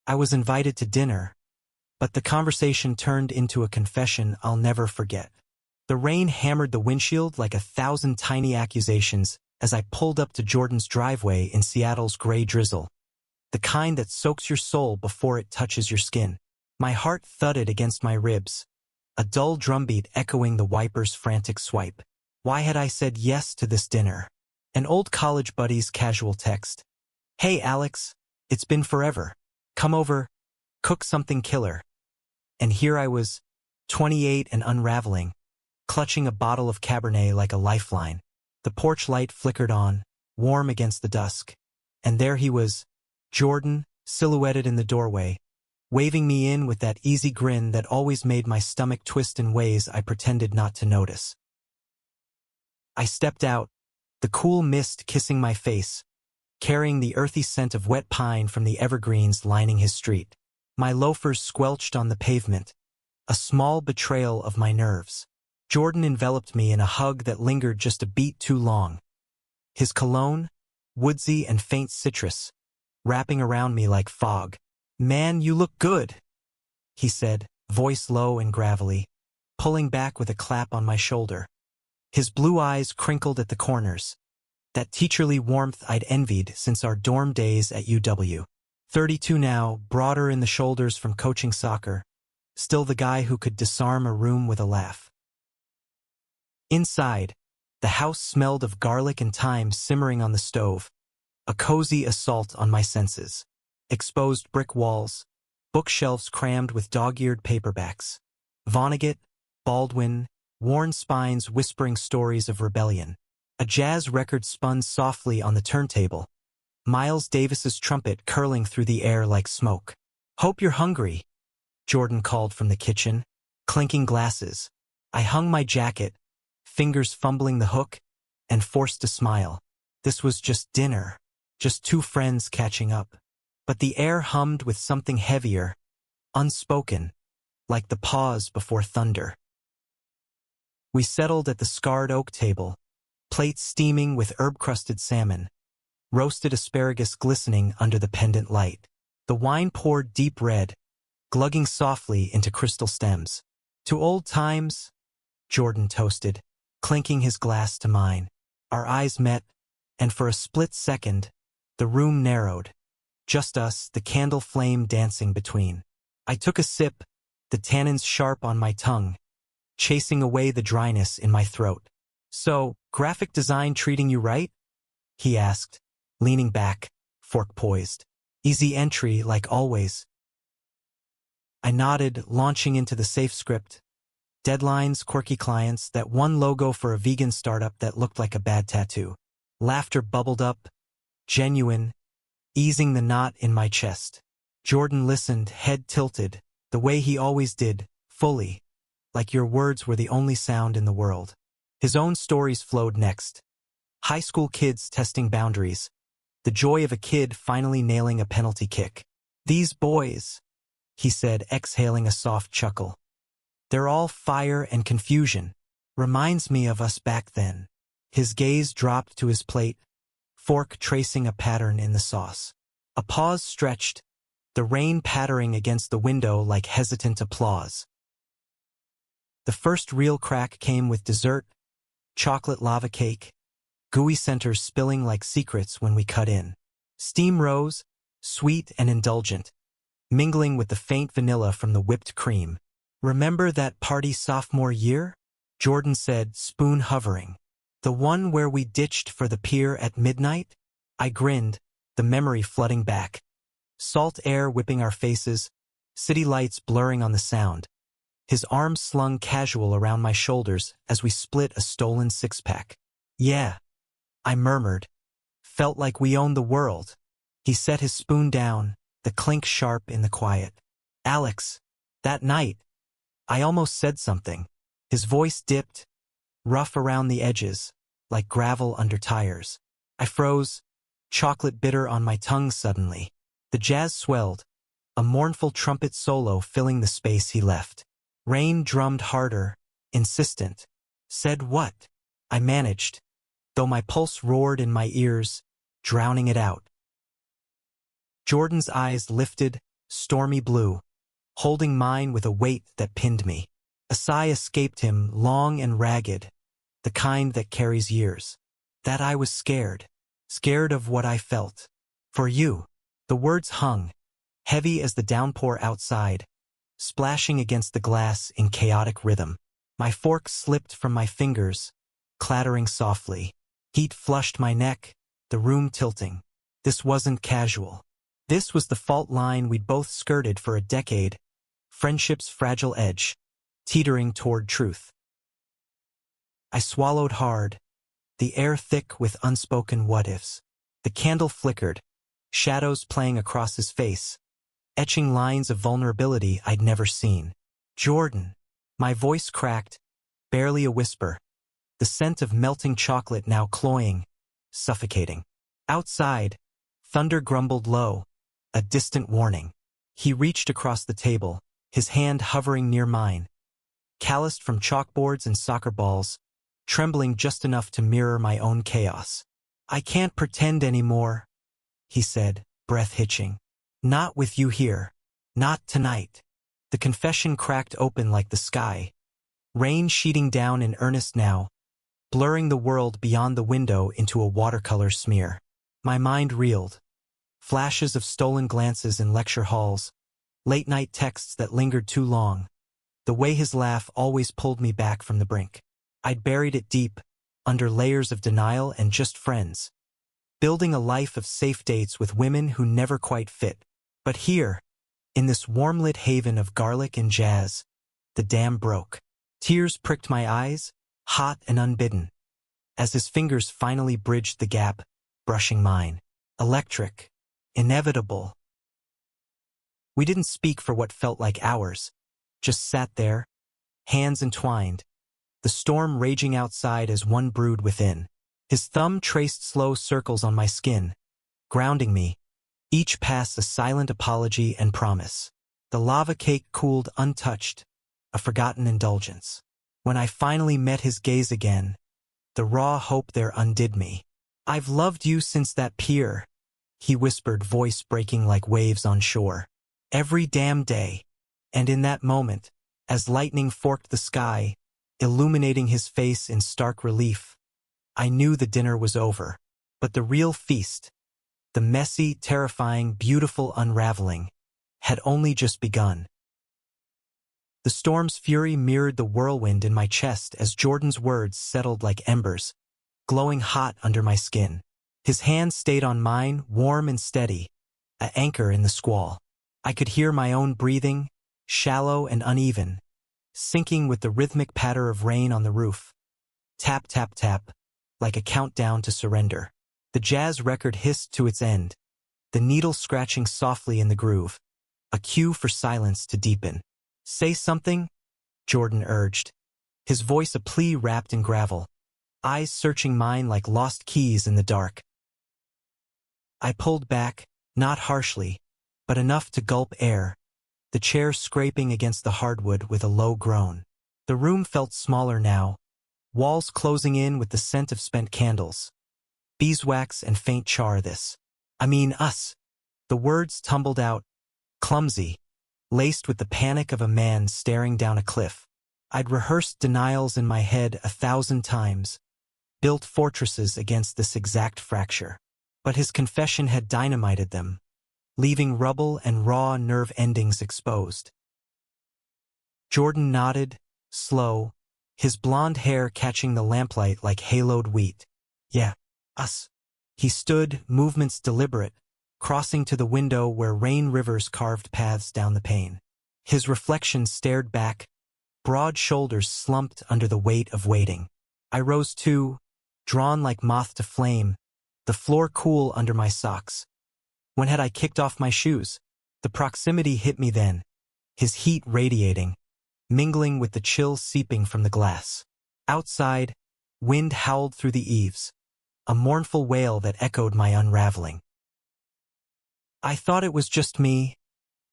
I was invited to dinner, but the conversation turned into a confession I'll never forget. The rain hammered the windshield like 1,000 tiny accusations as I pulled up to Jordan's driveway in Seattle's gray drizzle, the kind that soaks your soul before it touches your skin. My heart thudded against my ribs, a dull drumbeat echoing the wiper's frantic swipe. Why had I said yes to this dinner? An old college buddy's casual text. "Hey Alex, it's been forever. Come over, cook something killer." And here I was, 28 and unraveling, clutching a bottle of Cabernet like a lifeline. The porch light flickered on, warm against the dusk. And there he was, Jordan, silhouetted in the doorway, waving me in with that easy grin that always made my stomach twist in ways I pretended not to notice. I stepped out, the cool mist kissing my face, carrying the earthy scent of wet pine from the evergreens lining his street. My loafers squelched on the pavement, a small betrayal of my nerves. Jordan enveloped me in a hug that lingered just a beat too long. His cologne, woodsy and faint citrus, wrapping around me like fog. "Man, you look good," he said, voice low and gravelly, pulling back with a clap on my shoulder. His blue eyes crinkled at the corners, that teacherly warmth I'd envied since our dorm days at UW. 32 now, broader in the shoulders from coaching soccer, still the guy who could disarm a room with a laugh. Inside, the house smelled of garlic and thyme simmering on the stove, a cozy assault on my senses. Exposed brick walls, bookshelves crammed with dog-eared paperbacks. Vonnegut, Baldwin, worn spines whispering stories of rebellion. A jazz record spun softly on the turntable, Miles Davis's trumpet curling through the air like smoke. "Hope you're hungry," Jordan called from the kitchen, clinking glasses. I hung my jacket, fingers fumbling the hook, and forced a smile. This was just dinner, just two friends catching up. But the air hummed with something heavier, unspoken, like the pause before thunder. We settled at the scarred oak table, plates steaming with herb-crusted salmon, roasted asparagus glistening under the pendant light. The wine poured deep red, glugging softly into crystal stems. "To old times," Jordan toasted, clinking his glass to mine. Our eyes met, and for a split second, the room narrowed. Just us, the candle flame dancing between. I took a sip, the tannins sharp on my tongue, chasing away the dryness in my throat. "So, graphic design treating you right?" he asked, leaning back, fork poised. "Easy entry, like always." I nodded, launching into the safe script. Deadlines, quirky clients, that one logo for a vegan startup that looked like a bad tattoo. Laughter bubbled up, genuine, easing the knot in my chest. Jordan listened, head tilted, the way he always did, fully, like your words were the only sound in the world. His own stories flowed next. High school kids testing boundaries, the joy of a kid finally nailing a penalty kick. "These boys," he said, exhaling a soft chuckle. "They're all fire and confusion. Reminds me of us back then." His gaze dropped to his plate, fork tracing a pattern in the sauce. A pause stretched, the rain pattering against the window like hesitant applause. The first real crack came with dessert, chocolate lava cake, gooey centers spilling like secrets when we cut in. Steam rose, sweet and indulgent, mingling with the faint vanilla from the whipped cream. "Remember that party sophomore year?" Jordan said, spoon hovering. "The one where we ditched for the pier at midnight?" I grinned, the memory flooding back. Salt air whipping our faces, city lights blurring on the sound. His arms slung casual around my shoulders as we split a stolen six-pack. "Yeah," I murmured. "Felt like we owned the world." He set his spoon down, the clink sharp in the quiet. "Alex, that night, I almost said something." His voice dipped, rough around the edges, like gravel under tires. I froze, chocolate bitter on my tongue suddenly. The jazz swelled, a mournful trumpet solo filling the space he left. Rain drummed harder, insistent. "Said what?" I managed, though my pulse roared in my ears, drowning it out. Jordan's eyes lifted, stormy blue, holding mine with a weight that pinned me. A sigh escaped him, long and ragged, the kind that carries years. That I was scared. Scared of what I felt. For you. The words hung, heavy as the downpour outside, splashing against the glass in chaotic rhythm. My fork slipped from my fingers, clattering softly. Heat flushed my neck, the room tilting. This wasn't casual. This was the fault line we'd both skirted for a decade, friendship's fragile edge, teetering toward truth. I swallowed hard, the air thick with unspoken what-ifs. The candle flickered, shadows playing across his face, etching lines of vulnerability I'd never seen. Jordan. My voice cracked, barely a whisper, the scent of melting chocolate now cloying, suffocating. Outside, thunder grumbled low, a distant warning. He reached across the table, his hand hovering near mine, calloused from chalkboards and soccer balls, trembling just enough to mirror my own chaos. I can't pretend anymore, he said, breath hitching. Not with you here. Not tonight. The confession cracked open like the sky, rain sheeting down in earnest now, blurring the world beyond the window into a watercolor smear. My mind reeled. Flashes of stolen glances in lecture halls, late-night texts that lingered too long. The way his laugh always pulled me back from the brink. I'd buried it deep, under layers of denial and just friends, building a life of safe dates with women who never quite fit. But here, in this warm-lit haven of garlic and jazz, the dam broke. Tears pricked my eyes, hot and unbidden, as his fingers finally bridged the gap, brushing mine. Electric. Inevitable. We didn't speak for what felt like hours, just sat there, hands entwined, the storm raging outside as one brewed within. His thumb traced slow circles on my skin, grounding me, each pass a silent apology and promise. The lava cake cooled untouched, a forgotten indulgence. When I finally met his gaze again, the raw hope there undid me. I've loved you since that pier, he whispered, voice breaking like waves on shore. Every damn day. And in that moment, as lightning forked the sky, illuminating his face in stark relief, I knew the dinner was over. But the real feast, the messy, terrifying, beautiful unraveling, had only just begun. The storm's fury mirrored the whirlwind in my chest as Jordan's words settled like embers, glowing hot under my skin. His hand stayed on mine, warm and steady, an anchor in the squall. I could hear my own breathing, shallow and uneven, syncing with the rhythmic patter of rain on the roof. Tap, tap, tap, like a countdown to surrender. The jazz record hissed to its end, the needle scratching softly in the groove, a cue for silence to deepen. Say something, Jordan urged, his voice a plea wrapped in gravel, eyes searching mine like lost keys in the dark. I pulled back, not harshly, but enough to gulp air, the chair scraping against the hardwood with a low groan. The room felt smaller now, walls closing in with the scent of spent candles. Beeswax and faint char us. The words tumbled out, clumsy, laced with the panic of a man staring down a cliff. I'd rehearsed denials in my head 1,000 times, built fortresses against this exact fracture. But his confession had dynamited them, leaving rubble and raw nerve endings exposed. Jordan nodded, slow, his blonde hair catching the lamplight like haloed wheat. Yeah, us. He stood, movements deliberate, crossing to the window where rain rivers carved paths down the pane. His reflection stared back, broad shoulders slumped under the weight of waiting. I rose too, drawn like moth to flame, the floor cool under my socks. When had I kicked off my shoes? The proximity hit me then, his heat radiating, mingling with the chill seeping from the glass. Outside, wind howled through the eaves, a mournful wail that echoed my unraveling. I thought it was just me,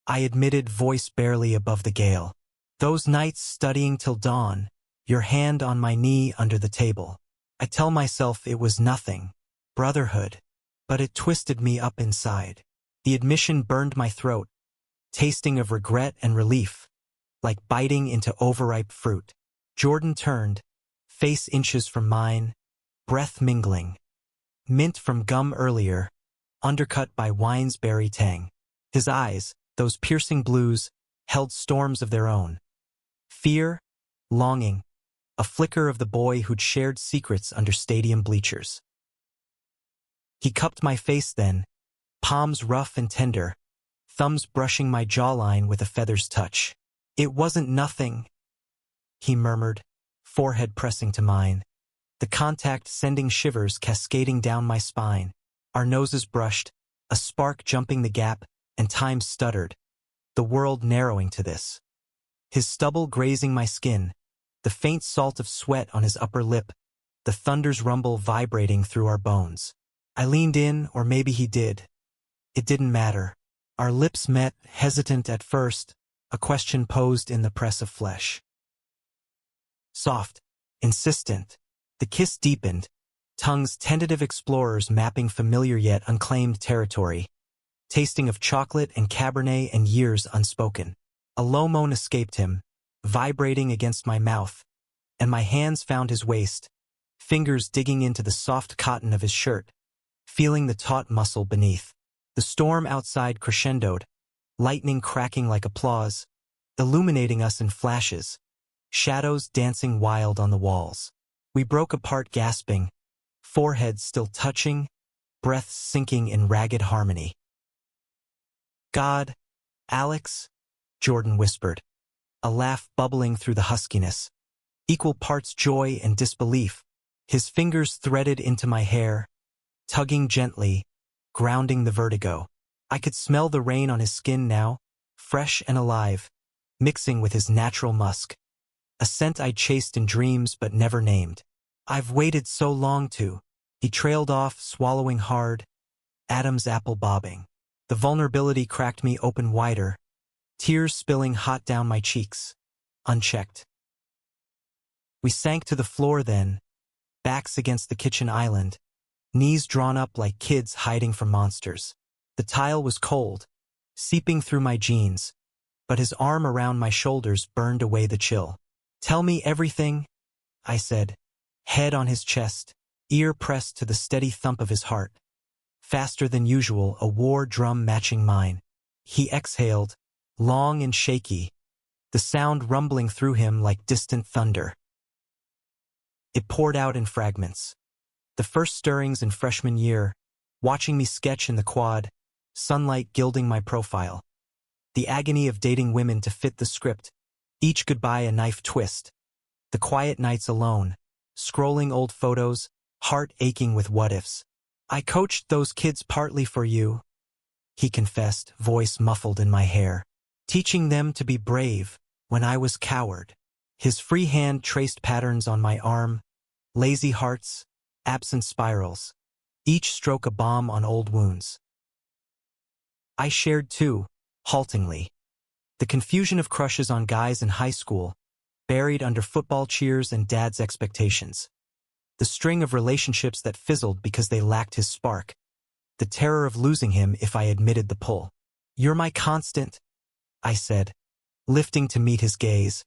I admitted, voice barely above the gale. Those nights studying till dawn, your hand on my knee under the table. I tell myself it was nothing, brotherhood, but it twisted me up inside. The admission burned my throat, tasting of regret and relief, like biting into overripe fruit. Jordan turned, face inches from mine, breath mingling. Mint from gum earlier, undercut by wine's berry tang. His eyes, those piercing blues, held storms of their own. Fear, longing, a flicker of the boy who'd shared secrets under stadium bleachers. He cupped my face then, palms rough and tender, thumbs brushing my jawline with a feather's touch. "It wasn't nothing," he murmured, forehead pressing to mine, the contact sending shivers cascading down my spine. Our noses brushed, a spark jumping the gap, and time stuttered, the world narrowing to this. His stubble grazing my skin, the faint salt of sweat on his upper lip, the thunder's rumble vibrating through our bones. I leaned in, or maybe he did. It didn't matter. Our lips met, hesitant at first, a question posed in the press of flesh. Soft, insistent, the kiss deepened, tongues tentative explorers mapping familiar yet unclaimed territory, tasting of chocolate and Cabernet and years unspoken. A low moan escaped him, vibrating against my mouth, and my hands found his waist, fingers digging into the soft cotton of his shirt, feeling the taut muscle beneath. The storm outside crescendoed, lightning cracking like applause, illuminating us in flashes, shadows dancing wild on the walls. We broke apart gasping, foreheads still touching, breaths sinking in ragged harmony. "God, Alex," Jordan whispered, a laugh bubbling through the huskiness, equal parts joy and disbelief. His fingers threaded into my hair, tugging gently, grounding the vertigo. I could smell the rain on his skin now, fresh and alive, mixing with his natural musk, a scent I chased in dreams but never named. "I've waited so long to," he trailed off, swallowing hard, Adam's apple bobbing. The vulnerability cracked me open wider, tears spilling hot down my cheeks, unchecked. We sank to the floor then, backs against the kitchen island, knees drawn up like kids hiding from monsters. The tile was cold, seeping through my jeans, but his arm around my shoulders burned away the chill. "Tell me everything," I said, head on his chest, ear pressed to the steady thump of his heart. Faster than usual, a war drum matching mine. He exhaled, long and shaky, the sound rumbling through him like distant thunder. It poured out in fragments. The first stirrings in freshman year, watching me sketch in the quad, sunlight gilding my profile. The agony of dating women to fit the script, each goodbye a knife twist. The quiet nights alone, scrolling old photos, heart aching with what-ifs. "I coached those kids partly for you," he confessed, voice muffled in my hair. "Teaching them to be brave when I was coward." His free hand traced patterns on my arm, lazy hearts, absent spirals, each stroke a balm on old wounds. I shared too, haltingly. The confusion of crushes on guys in high school, buried under football cheers and dad's expectations. The string of relationships that fizzled because they lacked his spark. The terror of losing him if I admitted the pull. "You're my constant," I said, lifting to meet his gaze,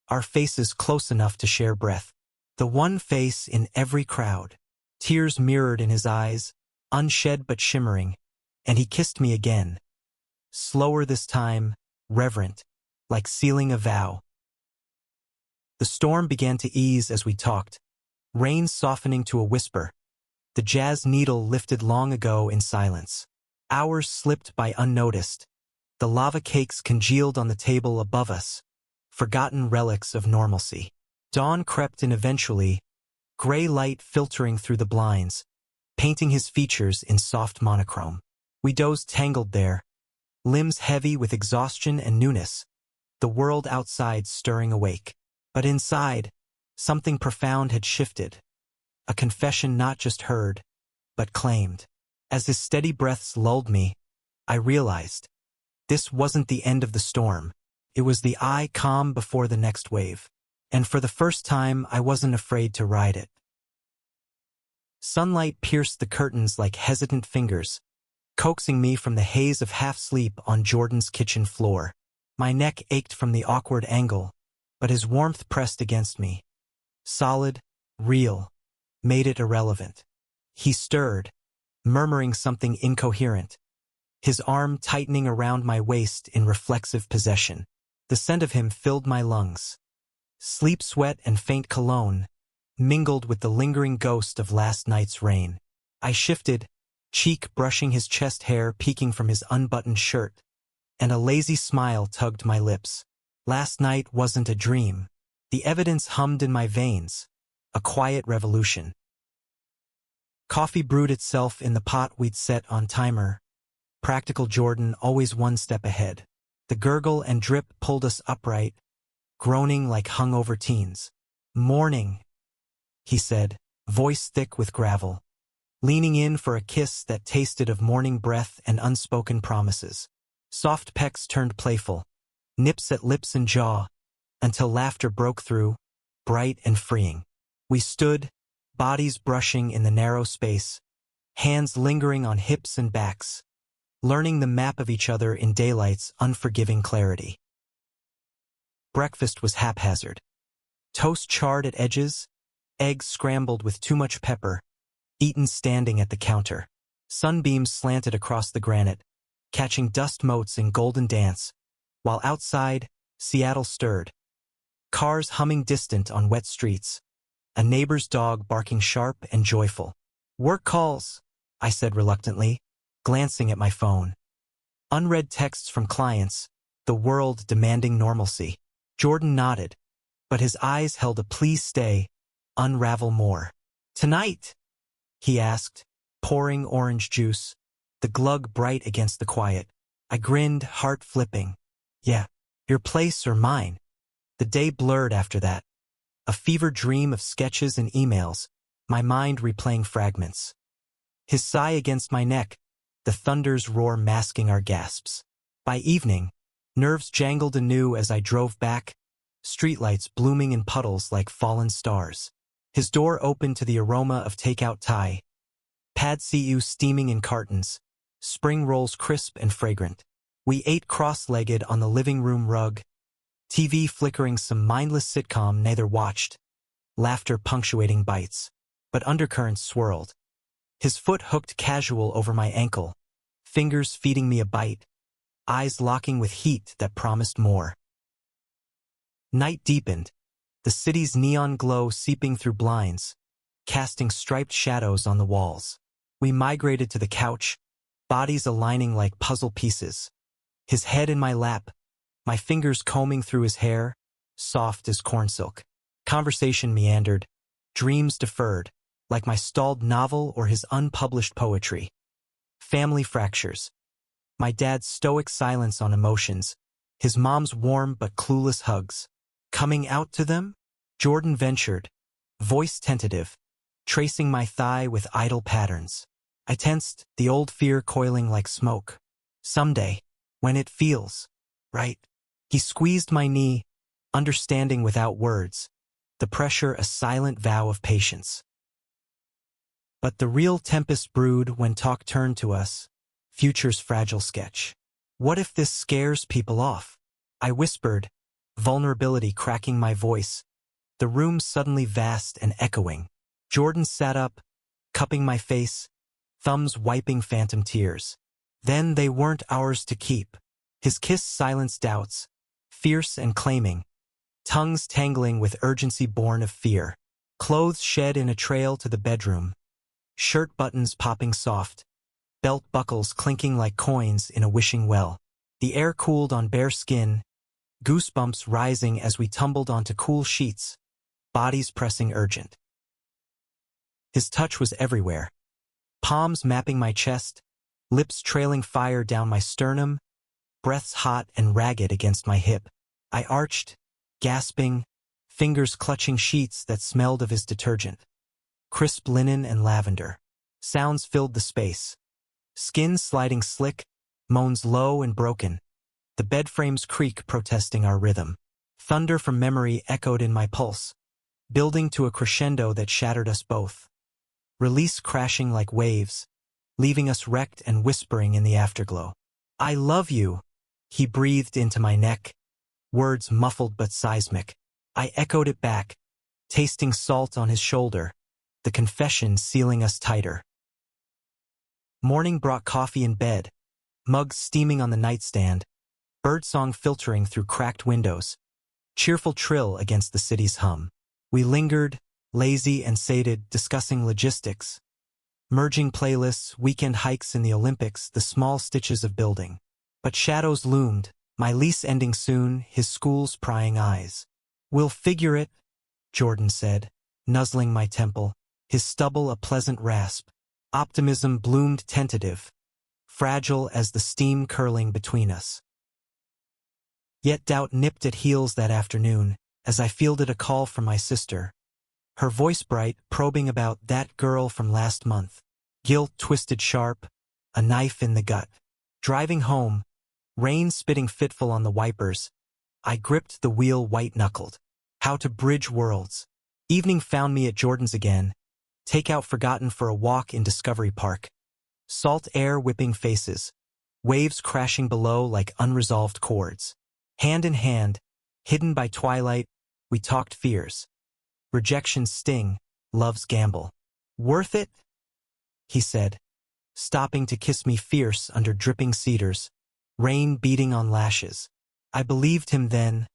our faces close enough to share breath. The one face in every crowd. Tears mirrored in his eyes, unshed but shimmering, and he kissed me again. Slower this time, reverent, like sealing a vow. The storm began to ease as we talked, rain softening to a whisper. The jazz needle lifted long ago in silence. Hours slipped by unnoticed. The lava cakes congealed on the table above us, forgotten relics of normalcy. Dawn crept in eventually, gray light filtering through the blinds, painting his features in soft monochrome. We dozed tangled there, limbs heavy with exhaustion and newness, the world outside stirring awake. But inside, something profound had shifted, a confession not just heard, but claimed. As his steady breaths lulled me, I realized this wasn't the end of the storm. It was the eye calm before the next wave. And for the first time, I wasn't afraid to ride it. Sunlight pierced the curtains like hesitant fingers, coaxing me from the haze of half-sleep on Jordan's kitchen floor. My neck ached from the awkward angle, but his warmth pressed against me. Solid, real, made it irrelevant. He stirred, murmuring something incoherent, his arm tightening around my waist in reflexive possession. The scent of him filled my lungs. Sleep sweat and faint cologne mingled with the lingering ghost of last night's rain. I shifted, cheek brushing his chest hair peeking from his unbuttoned shirt, and a lazy smile tugged my lips. Last night wasn't a dream. The evidence hummed in my veins, a quiet revolution. Coffee brewed itself in the pot we'd set on timer. Practical Jordan always one step ahead. The gurgle and drip pulled us upright, groaning like hungover teens. "Morning," he said, voice thick with gravel, leaning in for a kiss that tasted of morning breath and unspoken promises. Soft pecks turned playful, nips at lips and jaw, until laughter broke through, bright and freeing. We stood, bodies brushing in the narrow space, hands lingering on hips and backs, learning the map of each other in daylight's unforgiving clarity. Breakfast was haphazard. Toast charred at edges, eggs scrambled with too much pepper, eaten standing at the counter. Sunbeams slanted across the granite, catching dust motes in golden dance, while outside, Seattle stirred. Cars humming distant on wet streets, a neighbor's dog barking sharp and joyful. "Work calls," I said reluctantly, glancing at my phone. Unread texts from clients, the world demanding normalcy. Jordan nodded, but his eyes held a "please stay, unravel more." "Tonight?" he asked, pouring orange juice, the glug bright against the quiet. I grinned, heart flipping. "Yeah, your place or mine?" The day blurred after that. A fever dream of sketches and emails, my mind replaying fragments. His sigh against my neck, the thunder's roar masking our gasps. By evening, nerves jangled anew as I drove back, streetlights blooming in puddles like fallen stars. His door opened to the aroma of takeout Thai, pad see ew steaming in cartons, spring rolls crisp and fragrant. We ate cross-legged on the living room rug, TV flickering some mindless sitcom neither watched, laughter punctuating bites, but undercurrents swirled. His foot hooked casual over my ankle, fingers feeding me a bite, eyes locking with heat that promised more. Night deepened, the city's neon glow seeping through blinds, casting striped shadows on the walls. We migrated to the couch, bodies aligning like puzzle pieces. His head in my lap, my fingers combing through his hair, soft as cornsilk. Conversation meandered, dreams deferred, like my stalled novel or his unpublished poetry. Family fractures. My dad's stoic silence on emotions, his mom's warm but clueless hugs. Coming out to them? Jordan ventured, voice tentative, tracing my thigh with idle patterns. I tensed, the old fear coiling like smoke. Someday, when it feels right. He squeezed my knee, understanding without words, the pressure a silent vow of patience. But the real tempest brewed when talk turned to us, future's fragile sketch. What if this scares people off? I whispered, vulnerability cracking my voice, the room suddenly vast and echoing. Jordan sat up, cupping my face, thumbs wiping phantom tears. Then they weren't ours to keep. His kiss silenced doubts, fierce and claiming, tongues tangling with urgency born of fear. Clothes shed in a trail to the bedroom, shirt buttons popping soft, belt buckles clinking like coins in a wishing well. The air cooled on bare skin, goosebumps rising as we tumbled onto cool sheets, bodies pressing urgent. His touch was everywhere, palms mapping my chest, lips trailing fire down my sternum, breaths hot and ragged against my hip. I arched, gasping, fingers clutching sheets that smelled of his detergent. Crisp linen and lavender. Sounds filled the space. Skin sliding slick, moans low and broken. The bed frames creak protesting our rhythm. Thunder from memory echoed in my pulse, building to a crescendo that shattered us both. Release crashing like waves, leaving us wrecked and whispering in the afterglow. "I love you," he breathed into my neck, words muffled but seismic. I echoed it back, tasting salt on his shoulder, the confession sealing us tighter. Morning brought coffee in bed, mugs steaming on the nightstand, birdsong filtering through cracked windows, cheerful trill against the city's hum. We lingered, lazy and sated, discussing logistics, merging playlists, weekend hikes in the Olympics, the small stitches of building. But shadows loomed, my lease ending soon, his school's prying eyes. "We'll figure it," Jordan said, nuzzling my temple, his stubble a pleasant rasp. Optimism bloomed tentative, fragile as the steam curling between us. Yet doubt nipped at heels that afternoon, as I fielded a call from my sister. Her voice bright, probing about that girl from last month. Guilt twisted sharp, a knife in the gut. Driving home, rain spitting fitful on the wipers, I gripped the wheel white-knuckled. How to bridge worlds. Evening found me at Jordan's again, takeout forgotten for a walk in Discovery Park. Salt air whipping faces, waves crashing below like unresolved chords. Hand in hand, hidden by twilight, we talked fears. Rejection's sting, love's gamble. "Worth it?" he said, stopping to kiss me fierce under dripping cedars, rain beating on lashes. I believed him then,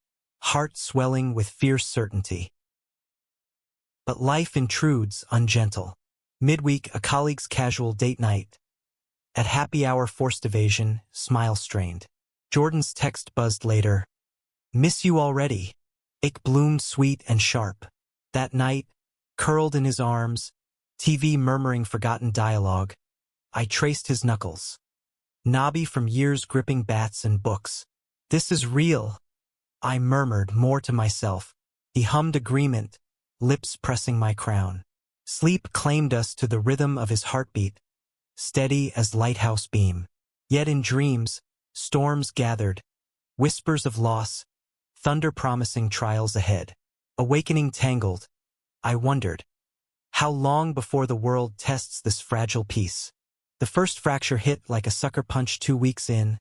heart swelling with fierce certainty. But life intrudes ungentle. Midweek, a colleague's casual date night. At happy hour, forced evasion, smile strained. Jordan's text buzzed later. "Miss you already." It bloomed sweet and sharp. That night, curled in his arms, TV murmuring forgotten dialogue, I traced his knuckles. Knobby from years gripping bats and books. "This is real," I murmured more to myself. He hummed agreement, lips pressing my crown. Sleep claimed us to the rhythm of his heartbeat, steady as lighthouse beam. Yet in dreams, storms gathered, whispers of loss, thunder promising trials ahead. Awakening tangled, I wondered, how long before the world tests this fragile piece? The first fracture hit like a sucker punch 2 weeks in,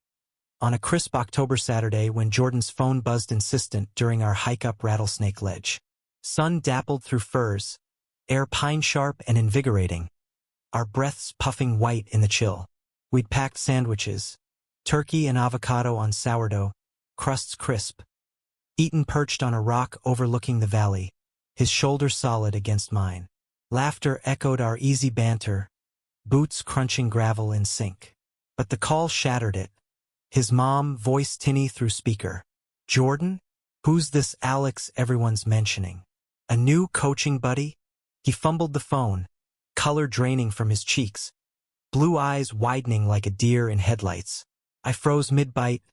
on a crisp October Saturday when Jordan's phone buzzed insistent during our hike up Rattlesnake Ledge. Sun dappled through firs, air pine-sharp and invigorating, our breaths puffing white in the chill. We'd packed sandwiches, turkey and avocado on sourdough, crusts crisp, eaten perched on a rock overlooking the valley, his shoulder solid against mine. Laughter echoed our easy banter, boots crunching gravel in sync. But the call shattered it. His mom, voice tinny through speaker. "Jordan? Who's this Alex everyone's mentioning? A new coaching buddy?" He fumbled the phone, color draining from his cheeks, blue eyes widening like a deer in headlights. I froze mid-bite,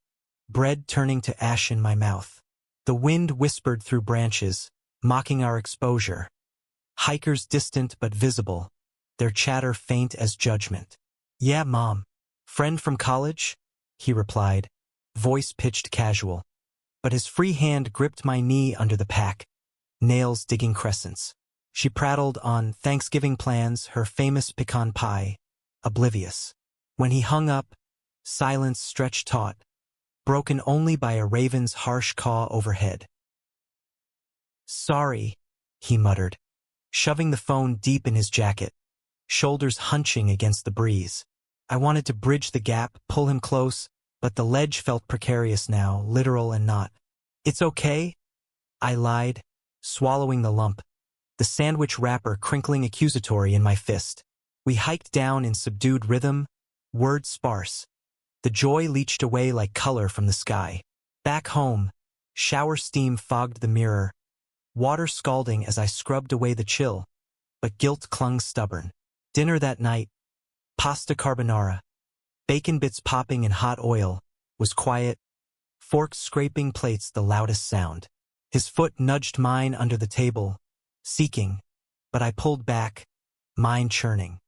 bread turning to ash in my mouth. The wind whispered through branches, mocking our exposure. Hikers distant but visible, their chatter faint as judgment. "Yeah, Mom. Friend from college?" he replied, voice pitched casual. But his free hand gripped my knee under the pack, nails digging crescents. She prattled on Thanksgiving plans, her famous pecan pie, oblivious. When he hung up, silence stretched taut, broken only by a raven's harsh caw overhead. "Sorry," he muttered, shoving the phone deep in his jacket, shoulders hunching against the breeze. I wanted to bridge the gap, pull him close, but the ledge felt precarious now, literal and not. "It's okay," I lied, swallowing the lump, the sandwich wrapper crinkling accusatory in my fist. We hiked down in subdued rhythm, words sparse. The joy leached away like color from the sky. Back home, shower steam fogged the mirror, water scalding as I scrubbed away the chill, but guilt clung stubborn. Dinner that night, pasta carbonara, bacon bits popping in hot oil, was quiet, forks scraping plates the loudest sound. His foot nudged mine under the table, seeking, but I pulled back, mind churning.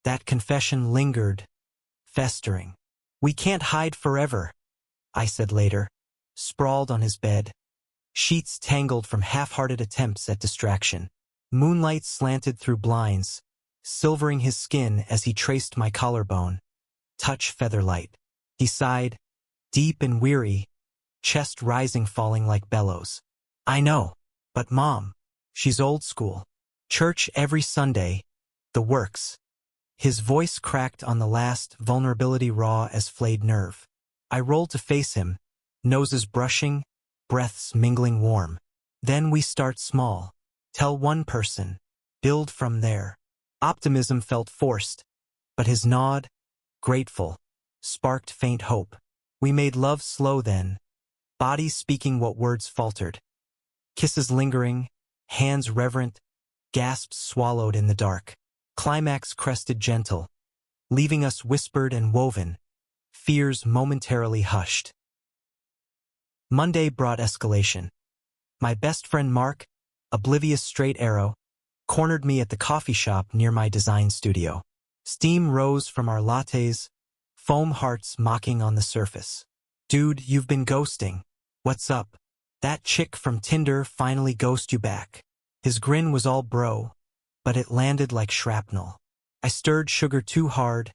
That confession lingered, festering. "We can't hide forever," I said later, sprawled on his bed, sheets tangled from half-hearted attempts at distraction. Moonlight slanted through blinds, silvering his skin as he traced my collarbone. Touch featherlight. He sighed, deep and weary, chest rising falling like bellows. I know, but Mom, she's old school. Church every Sunday, the works. His voice cracked on the last vulnerability raw as flayed nerve. I rolled to face him, noses brushing, breaths mingling warm. Then we start small. Tell one person. Build from there. Optimism felt forced, but his nod, grateful, sparked faint hope. We made love slow then, bodies speaking what words faltered. Kisses lingering, hands reverent, gasps swallowed in the dark. Climax crested gentle, leaving us whispered and woven, fears momentarily hushed. Monday brought escalation. My best friend Mark, oblivious straight arrow, cornered me at the coffee shop near my design studio. Steam rose from our lattes, foam hearts mocking on the surface. Dude, you've been ghosting. What's up? That chick from Tinder finally ghosted you back. His grin was all bro, but it landed like shrapnel. I stirred sugar too hard,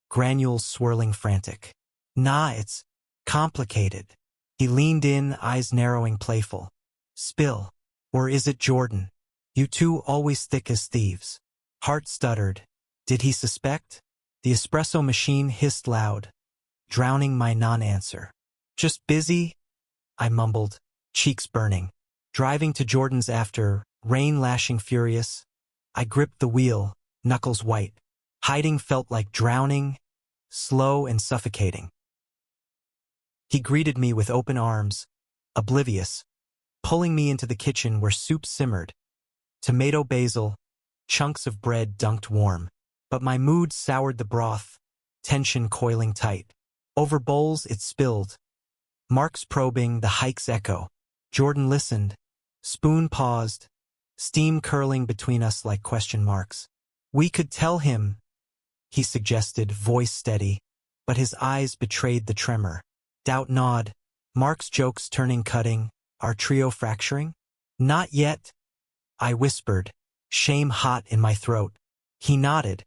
granules swirling frantic. Nah, it's complicated. He leaned in, eyes narrowing playful. Spill. Or is it Jordan? You two always thick as thieves. Heart stuttered. Did he suspect? The espresso machine hissed loud, drowning my non-answer. Just busy, I mumbled, cheeks burning. Driving to Jordan's after, rain lashing furious, I gripped the wheel, knuckles white. Hiding felt like drowning, slow and suffocating. He greeted me with open arms, oblivious, pulling me into the kitchen where soup simmered. Tomato basil, chunks of bread dunked warm. But my mood soured the broth, tension coiling tight. Over bowls it spilled. Mark's probing, the hike's echo. Jordan listened. Spoon paused, steam curling between us like question marks. We could tell him, he suggested, voice steady, but his eyes betrayed the tremor. Doubt nod. Mark's jokes turning cutting, our trio fracturing? Not yet, I whispered, shame hot in my throat. He nodded,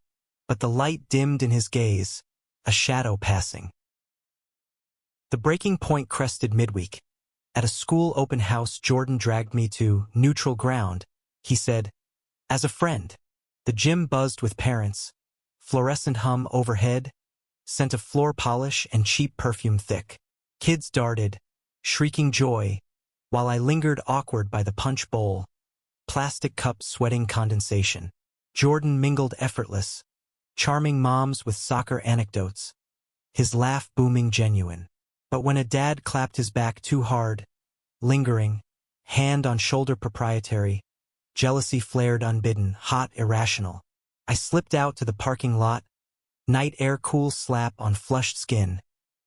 but the light dimmed in his gaze, a shadow passing. The breaking point crested midweek. At a school open house, Jordan dragged me to neutral ground. He said, as a friend. The gym buzzed with parents. Fluorescent hum overhead, scent of floor polish and cheap perfume thick. Kids darted, shrieking joy, while I lingered awkward by the punch bowl. Plastic cups sweating condensation. Jordan mingled effortless, charming moms with soccer anecdotes, his laugh booming genuine. But when a dad clapped his back too hard, lingering, hand on shoulder proprietary, jealousy flared unbidden, hot, irrational. I slipped out to the parking lot, night air cool slap on flushed skin,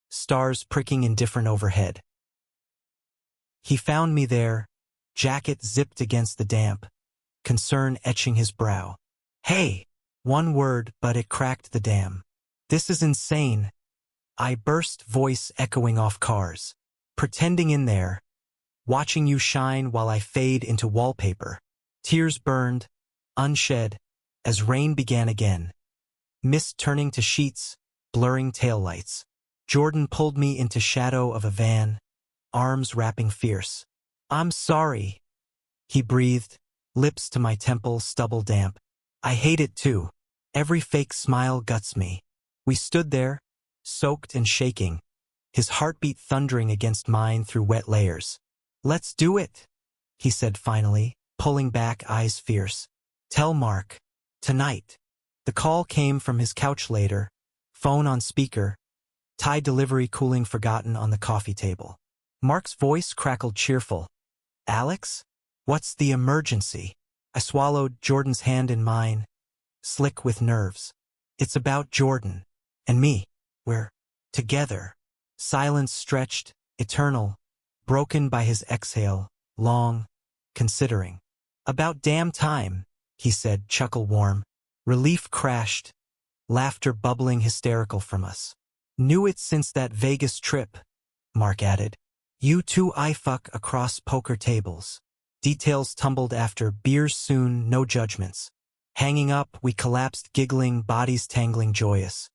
stars pricking indifferent overhead. He found me there, jacket zipped against the damp, concern etching his brow. Hey! One word, but it cracked the dam. This is insane. I burst, voice echoing off cars. Pretending in there, watching you shine while I fade into wallpaper. Tears burned, unshed, as rain began again. Mist turning to sheets, blurring taillights. Jordan pulled me into shadow of a van, arms wrapping fierce. I'm sorry, he breathed, lips to my temple, stubble damp. I hate it too. Every fake smile guts me. We stood there, soaked and shaking, his heartbeat thundering against mine through wet layers. Let's do it, he said finally, pulling back, eyes fierce. Tell Mark. Tonight. The call came from his couch later, phone on speaker, Thai delivery cooling forgotten on the coffee table. Mark's voice crackled cheerful. Alex? What's the emergency? I swallowed, Jordan's hand in mine, slick with nerves. It's about Jordan and me. We're together. Silence stretched, eternal, broken by his exhale, long, considering. About damn time, he said, chuckle warm. Relief crashed, laughter bubbling hysterical from us. Knew it since that Vegas trip, Mark added. You two I fuck across poker tables. Details tumbled after, beers soon, no judgments. Hanging up, we collapsed giggling, bodies tangling joyous.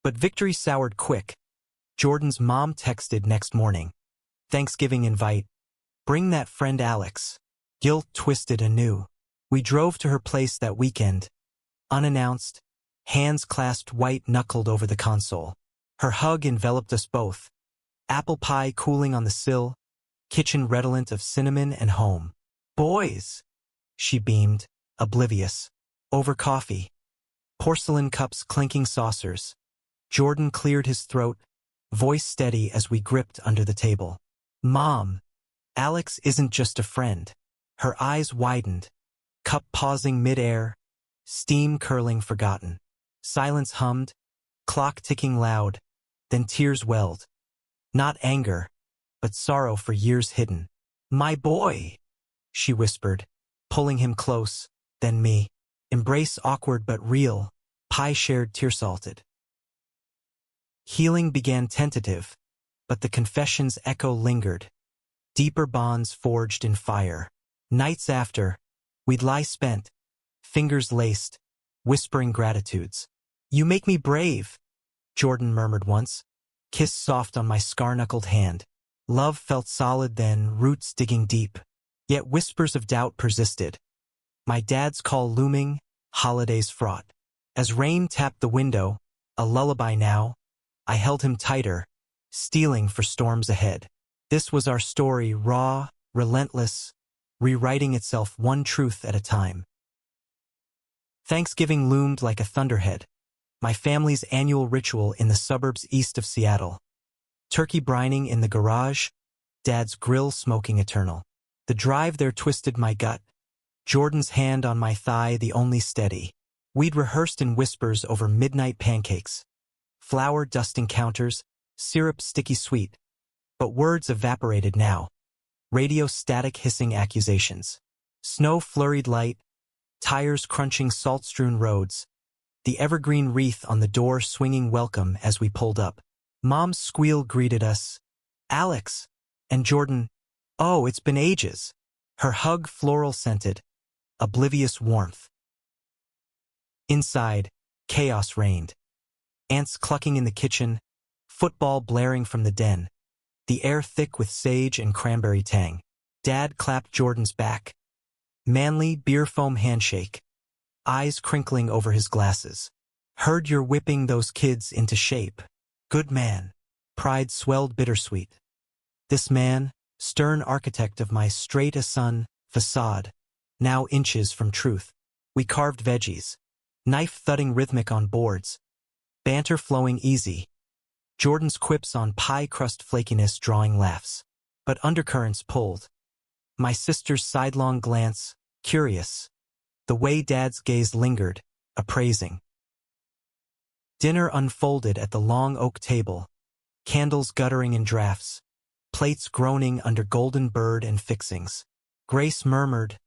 But victory soured quick. Jordan's mom texted next morning. Thanksgiving invite. Bring that friend Alex. Guilt twisted anew. We drove to her place that weekend. Unannounced, hands clasped white-knuckled over the console. Her hug enveloped us both. Apple pie cooling on the sill, kitchen redolent of cinnamon and home. Boys, she beamed, oblivious. Over coffee. Porcelain cups clinking saucers. Jordan cleared his throat, voice steady as we gripped under the table. Mom, Alex isn't just a friend. Her eyes widened, cup pausing mid-air, steam curling forgotten. Silence hummed, clock ticking loud, then tears welled. Not anger, but sorrow for years hidden. My boy, she whispered, pulling him close, then me. Embrace awkward but real, pie shared tear-salted. Healing began tentative, but the confession's echo lingered. Deeper bonds forged in fire. Nights after, we'd lie spent, fingers laced, whispering gratitudes. You make me brave, Jordan murmured once, kiss soft on my scar-knuckled hand. Love felt solid then, roots digging deep. Yet whispers of doubt persisted. My dad's call looming, holidays fraught. As rain tapped the window, a lullaby now, I held him tighter, steeling for storms ahead. This was our story, raw, relentless, rewriting itself one truth at a time. Thanksgiving loomed like a thunderhead, my family's annual ritual in the suburbs east of Seattle. Turkey brining in the garage, Dad's grill smoking eternal. The drive there twisted my gut, Jordan's hand on my thigh the only steady. We'd rehearsed in whispers over midnight pancakes. Flour dusting counters, syrup sticky sweet. But words evaporated now. Radio static hissing accusations. Snow flurried light, tires crunching salt-strewn roads. The evergreen wreath on the door swinging welcome as we pulled up. Mom's squeal greeted us. Alex. And Jordan, oh, it's been ages. Her hug floral-scented. Oblivious warmth. Inside, chaos reigned. Ants clucking in the kitchen, football blaring from the den. The air thick with sage and cranberry tang. Dad clapped Jordan's back. Manly beer foam handshake. Eyes crinkling over his glasses. Heard you're whipping those kids into shape. Good man. Pride swelled bittersweet. This man, stern architect of my straight-a-son facade, now inches from truth. We carved veggies. Knife thudding rhythmic on boards. Banter flowing easy. Jordan's quips on pie crust flakiness drawing laughs. But undercurrents pulled. My sister's sidelong glance, curious. The way Dad's gaze lingered, appraising. Dinner unfolded at the long oak table. Candles guttering in drafts. Plates groaning under golden bird and fixings. Grace murmured,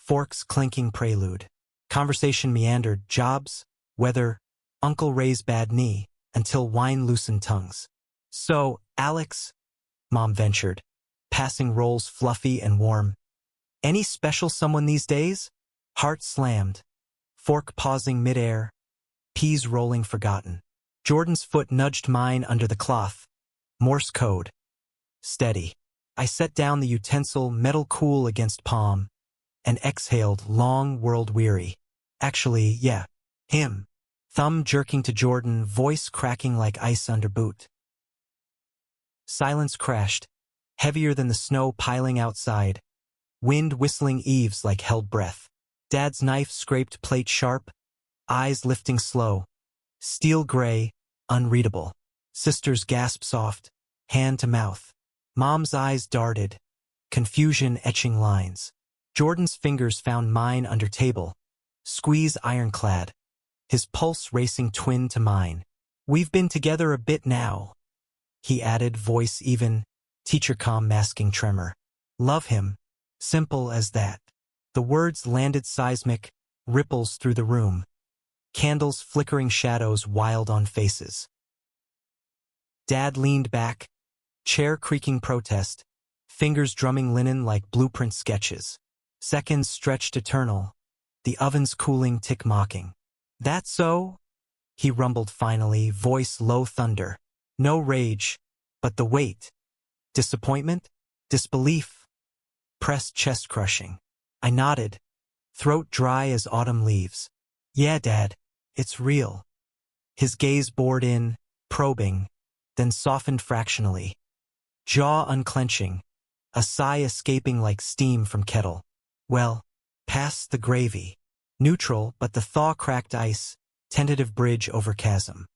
forks clinking prelude. Conversation meandered, jobs, weather, Uncle Ray's bad knee, until wine loosened tongues. So, Alex, Mom ventured, passing rolls fluffy and warm. Any special someone these days? Heart slammed, fork pausing midair, peas rolling forgotten. Jordan's foot nudged mine under the cloth. Morse code. Steady. I set down the utensil, metal cool against palm, and exhaled, long, world-weary. Actually, yeah, him. Thumb jerking to Jordan, voice cracking like ice under boot. Silence crashed, heavier than the snow piling outside, wind whistling eaves like held breath. Dad's knife scraped plate sharp, eyes lifting slow, steel gray, unreadable. Sister's gasp soft, hand to mouth. Mom's eyes darted, confusion etching lines. Jordan's fingers found mine under table, squeeze ironclad, his pulse racing twin to mine. We've been together a bit now, he added, voice even, teacher calm masking tremor. Love him, simple as that. The words landed seismic, ripples through the room. Candles flickering shadows wild on faces. Dad leaned back, chair creaking protest, fingers drumming linen like blueprint sketches. Seconds stretched eternal, the oven's cooling tick mocking. "That so?" he rumbled finally, voice low thunder. No rage, but the weight. Disappointment? Disbelief? Pressed chest crushing. I nodded, throat dry as autumn leaves. "Yeah, Dad, it's real." His gaze bored in, probing, then softened fractionally. Jaw unclenching, a sigh escaping like steam from kettle. "Well, past the gravy. Neutral, but the thaw-cracked ice, tentative bridge over chasm."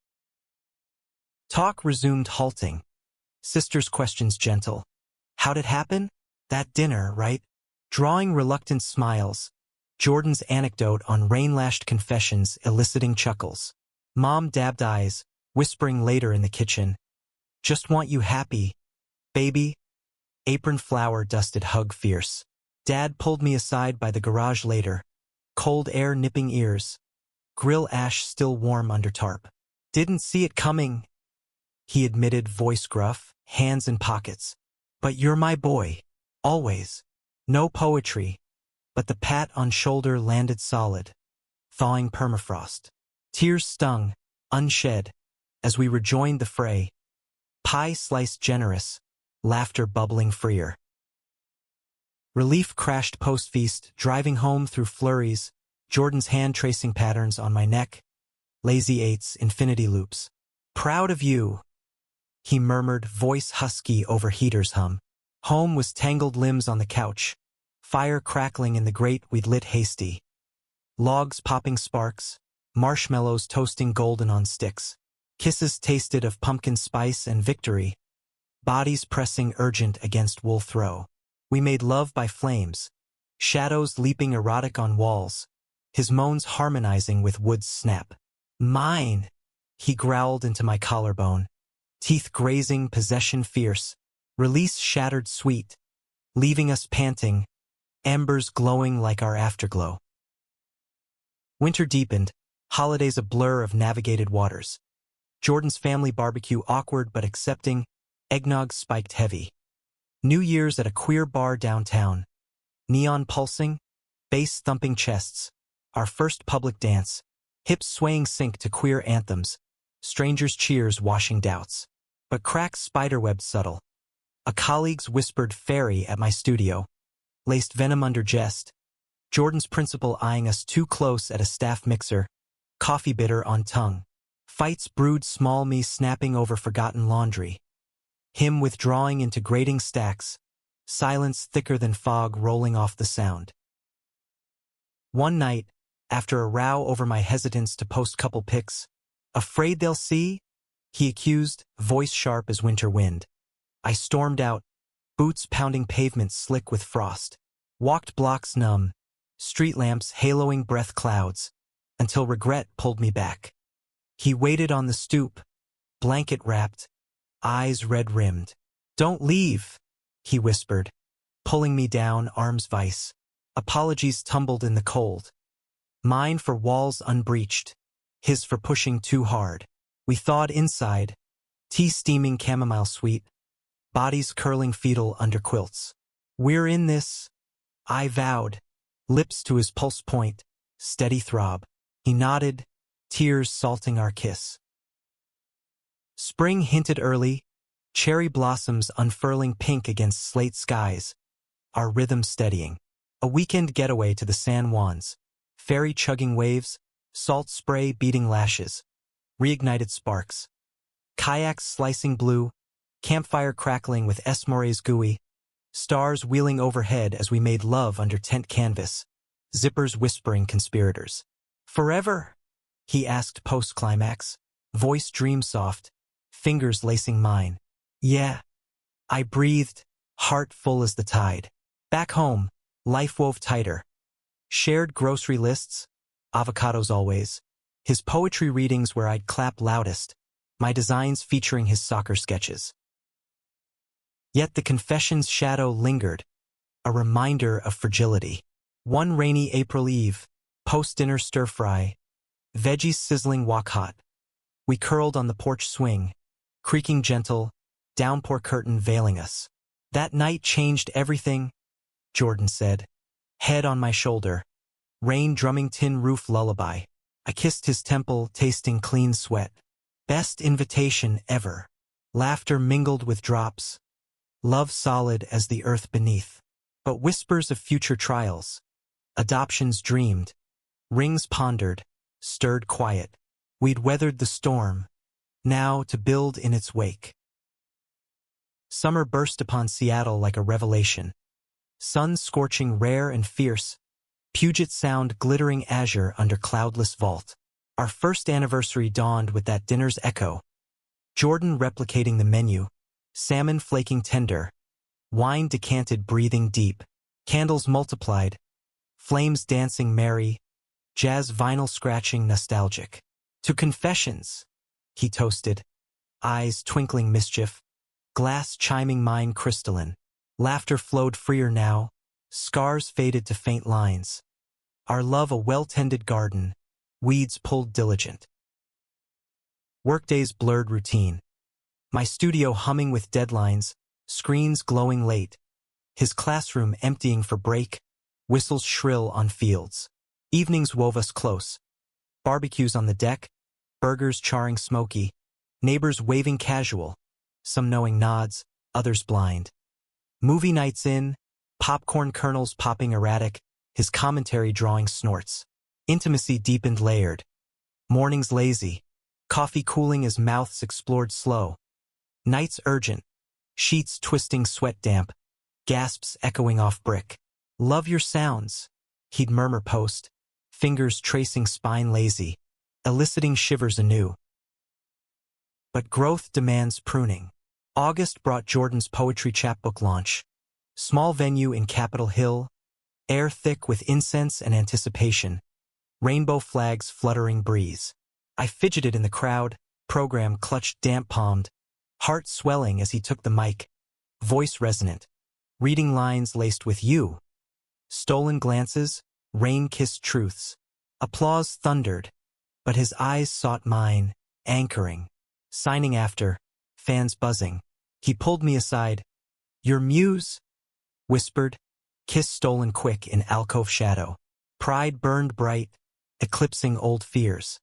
Talk resumed halting. Sister's questions gentle. "How'd it happen?" "That dinner, right?" Drawing reluctant smiles. Jordan's anecdote on rain-lashed confessions eliciting chuckles. Mom dabbed eyes, whispering later in the kitchen. "Just want you happy, baby." Apron flour dusted hug fierce. Dad pulled me aside by the garage later. Cold air nipping ears. Grill ash still warm under tarp. "Didn't see it coming," he admitted, voice gruff, hands in pockets. "But you're my boy. Always." No poetry, but the pat on shoulder landed solid. Thawing permafrost. Tears stung, unshed, as we rejoined the fray. Pie sliced generous, laughter bubbling freer. Relief crashed post-feast, driving home through flurries, Jordan's hand tracing patterns on my neck, lazy eights, infinity loops. "Proud of you," he murmured, voice husky over heater's hum. Home was tangled limbs on the couch, fire crackling in the grate we'd lit hasty. Logs popping sparks, marshmallows toasting golden on sticks. Kisses tasted of pumpkin spice and victory, bodies pressing urgent against wool throw. We made love by flames, shadows leaping erotic on walls, his moans harmonizing with wood's snap. "Mine," he growled into my collarbone, teeth grazing, possession fierce, release shattered sweet, leaving us panting, embers glowing like our afterglow. Winter deepened, holidays a blur of navigated waters. Jordan's family barbecue awkward but accepting, eggnog spiked heavy. New Year's at a queer bar downtown. Neon pulsing, bass thumping chests. Our first public dance, hips swaying sync to queer anthems. Strangers' cheers washing doubts. But cracks spiderweb subtle. A colleague's whispered fairy at my studio. Laced venom under jest. Jordan's principal eyeing us too close at a staff mixer. Coffee bitter on tongue. Fights brewed, small me snapping over forgotten laundry. Him withdrawing into grating stacks. Silence thicker than fog rolling off the sound. One night, after a row over my hesitance to post couple pics, "Afraid they'll see?" he accused, voice sharp as winter wind. I stormed out, boots pounding pavement slick with frost. Walked blocks numb, street lamps haloing breath clouds, until regret pulled me back. He waited on the stoop, blanket wrapped, eyes red-rimmed. "Don't leave," he whispered, pulling me down, arms vice. Apologies tumbled in the cold. Mine for walls unbreached, his for pushing too hard. We thawed inside, tea steaming chamomile sweet, bodies curling fetal under quilts. "We're in this," I vowed, lips to his pulse point, steady throb. He nodded, tears salting our kiss. Spring hinted early, cherry blossoms unfurling pink against slate skies, our rhythm steadying. A weekend getaway to the San Juans, ferry chugging waves, salt spray beating lashes, reignited sparks. Kayaks slicing blue, campfire crackling with Esmore's gooey, stars wheeling overhead as we made love under tent canvas, zippers whispering conspirators. "Forever?" he asked post-climax, voice dream-soft, fingers lacing mine. "Yeah." I breathed, heart full as the tide. Back home, life wove tighter. Shared grocery lists, avocados always. His poetry readings where I'd clap loudest, my designs featuring his soccer sketches. Yet the confession's shadow lingered, a reminder of fragility. One rainy April Eve, post-dinner stir-fry, veggies sizzling wok-hot. We curled on the porch swing, creaking gentle, downpour curtain veiling us. "That night changed everything," Jordan said, head on my shoulder. Rain drumming tin roof lullaby. I kissed his temple, tasting clean sweat. Best invitation ever. Laughter mingled with drops. Love solid as the earth beneath. But whispers of future trials. Adoptions dreamed. Rings pondered. Stirred quiet. We'd weathered the storm. Now to build in its wake. Summer burst upon Seattle like a revelation. Sun scorching rare and fierce. Puget Sound glittering azure under cloudless vault. Our first anniversary dawned with that dinner's echo. Jordan replicating the menu. Salmon flaking tender. Wine decanted breathing deep. Candles multiplied. Flames dancing merry. Jazz vinyl scratching nostalgic. To confessions, he toasted. Eyes twinkling mischief. Glass chiming mine crystalline. Laughter flowed freer now. Scars faded to faint lines. Our love a well-tended garden. Weeds pulled diligent. Workdays blurred routine. My studio humming with deadlines. Screens glowing late. His classroom emptying for break. Whistles shrill on fields. Evenings wove us close. Barbecues on the deck. Burgers charring smoky. Neighbors waving casual. Some knowing nods, others blind. Movie nights in. Popcorn kernels popping erratic. His commentary drawing snorts. Intimacy deepened layered. Mornings lazy. Coffee cooling as mouths explored slow. Nights urgent. Sheets twisting sweat damp. Gasps echoing off brick. Love your sounds, he'd murmur post. Fingers tracing spine lazy. Eliciting shivers anew. But growth demands pruning. August brought Jordan's poetry chapbook launch. Small venue in Capitol Hill. Air thick with incense and anticipation. Rainbow flags fluttering breeze. I fidgeted in the crowd, program clutched damp-palmed. Heart swelling as he took the mic. Voice resonant. Reading lines laced with you. Stolen glances, rain-kissed truths. Applause thundered, but his eyes sought mine, anchoring. Signing after, fans buzzing. He pulled me aside. Your muse? Whispered. Kiss stolen quick in alcove shadow. Pride burned bright, eclipsing old fears.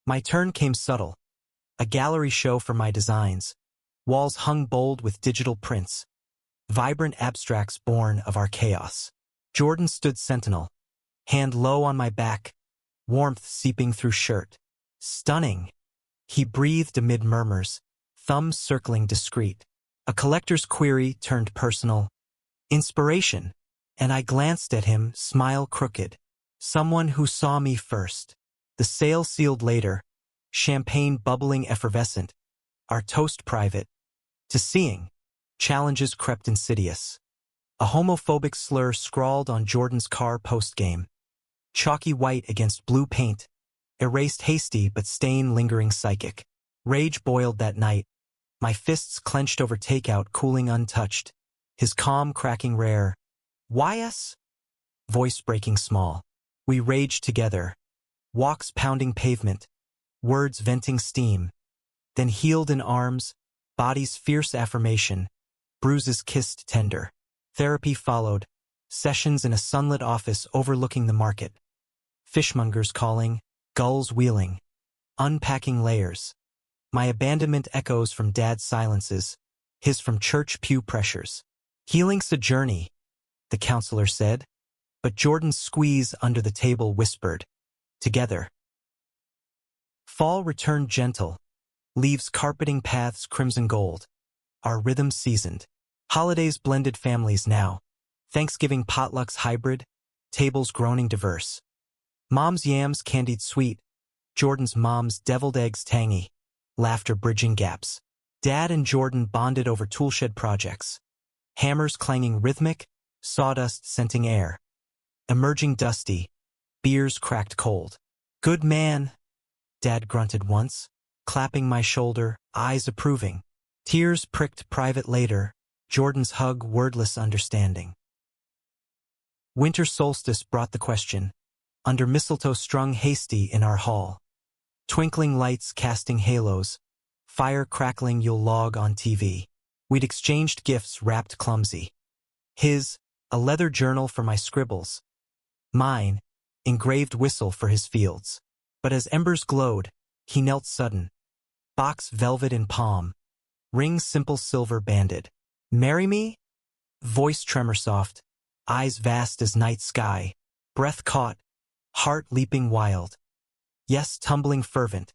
My turn came subtle. A gallery show for my designs. Walls hung bold with digital prints. Vibrant abstracts born of our chaos. Jordan stood sentinel. Hand low on my back. Warmth seeping through shirt. Stunning. He breathed amid murmurs. Thumbs circling discreet. A collector's query turned personal. Inspiration. And I glanced at him, smile crooked. Someone who saw me first. The sale sealed later. Champagne bubbling effervescent. Our toast private. To seeing. Challenges crept insidious. A homophobic slur scrawled on Jordan's car postgame. Chalky white against blue paint. Erased hasty but stain lingering psychic. Rage boiled that night. My fists clenched over takeout cooling untouched. His calm cracking rare. Why us? Voice breaking small. We raged together. Walks pounding pavement. Words venting steam. Then healed in arms. Body's fierce affirmation. Bruises kissed tender. Therapy followed. Sessions in a sunlit office overlooking the market. Fishmongers calling. Gulls wheeling. Unpacking layers. My abandonment echoes from Dad's silences. His from church pew pressures. Healing's a journey, the counselor said. But Jordan's squeeze under the table whispered. Together. Fall returned gentle. Leaves carpeting paths crimson gold. Our rhythm seasoned. Holidays blended families now. Thanksgiving potlucks hybrid. Tables groaning diverse. Mom's yams candied sweet. Jordan's mom's deviled eggs tangy. Laughter bridging gaps. Dad and Jordan bonded over toolshed projects. Hammers clanging rhythmic. Sawdust scenting air. Emerging dusty. Beers cracked cold. Good man, Dad grunted once, clapping my shoulder, eyes approving. Tears pricked private later, Jordan's hug wordless understanding. Winter solstice brought the question, under mistletoe strung hasty in our hall. Twinkling lights casting halos, fire crackling you'll log on TV. We'd exchanged gifts wrapped clumsy. His, a leather journal for my scribbles. Mine, engraved whistle for his fields. But as embers glowed, he knelt sudden. Box velvet in palm. Ring simple silver banded. Marry me? Voice tremor soft. Eyes vast as night sky. Breath caught. Heart leaping wild. Yes, tumbling fervent.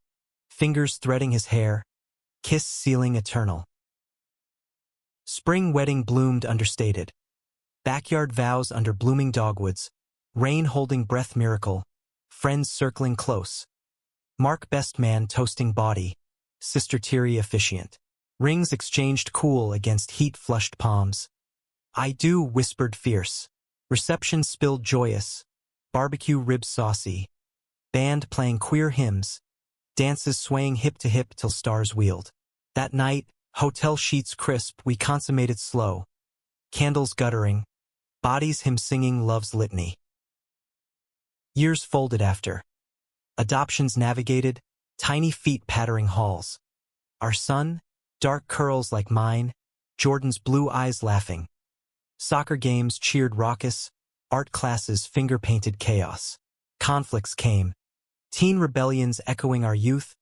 Fingers threading his hair. Kiss sealing eternal. Spring wedding bloomed understated. Backyard vows under blooming dogwoods. Rain holding breath miracle. Friends circling close. Mark best man toasting body. Sister teary officiant. Rings exchanged cool against heat-flushed palms. I do whispered fierce. Reception spilled joyous. Barbecue ribs saucy. Band playing queer hymns. Dances swaying hip to hip till stars wheeled. That night, hotel sheets crisp, we consummated slow. Candles guttering. Bodies hymn singing love's litany. Years folded after. Adoptions navigated. Tiny feet pattering halls. Our son, dark curls like mine. Jordan's blue eyes laughing. Soccer games cheered raucous. Art classes finger-painted chaos. Conflicts came. Teen rebellions echoing our youth.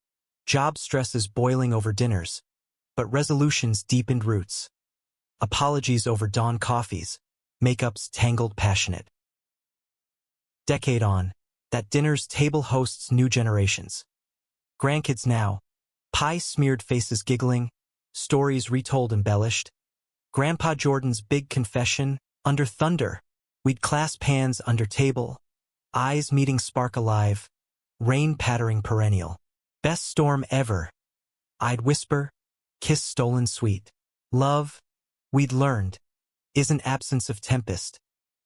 Job stresses boiling over dinners. But resolutions deepened roots. Apologies over dawn coffees. Makeups tangled passionate. Decade on, that dinner's table hosts new generations. Grandkids now. Pie-smeared faces giggling. Stories retold embellished. Grandpa Jordan's big confession, under thunder. We'd clasp hands under table. Eyes meeting spark alive. Rain pattering perennial. Best storm ever. I'd whisper, kiss stolen sweet. Love, we'd learned, isn't absence of tempest,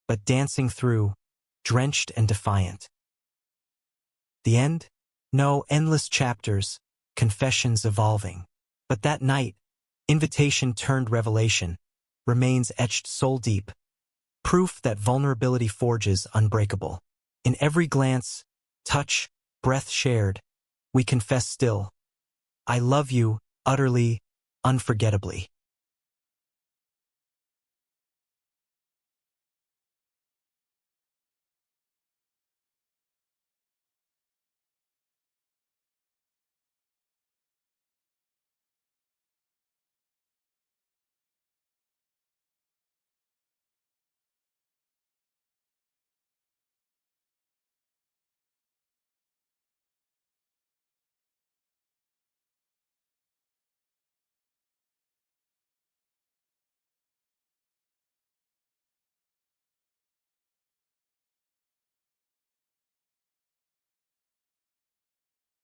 but dancing through, drenched and defiant. The end? No, endless chapters, confessions evolving. But that night, invitation turned revelation, remains etched soul deep. Proof that vulnerability forges unbreakable. In every glance, touch, breath shared, we confess still. I love you, utterly, unforgettably.